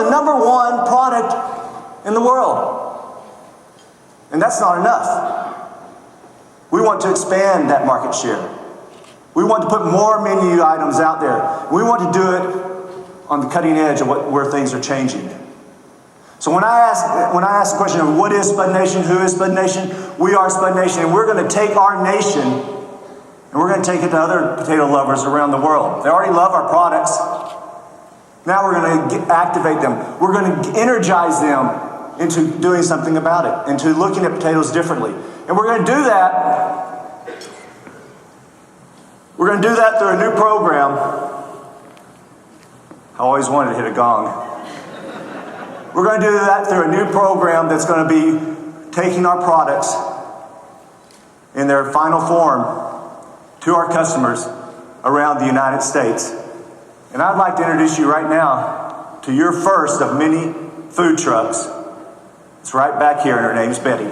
the #1 product in the world. And that's not enough. We want to expand that market share. We want to put more menu items out there. We want to do it on the cutting edge of where things are changing. So when I ask the question of what is Spud Nation, who is Spud Nation, we are Spud Nation, and we're going to take our nation and we're going to take it to other potato lovers around the world. They already love our products. Now we're going to activate them. We're going to energize them into doing something about it, into looking at potatoes differently. And we're going to do that. We're going to do that through a new program. I always wanted to hit a gong. We're going to do that through a new program that's going to be taking our products in their final form to our customers around the United States. And I'd like to introduce you right now to your first of many food trucks. It's right back here, and her name's Betty.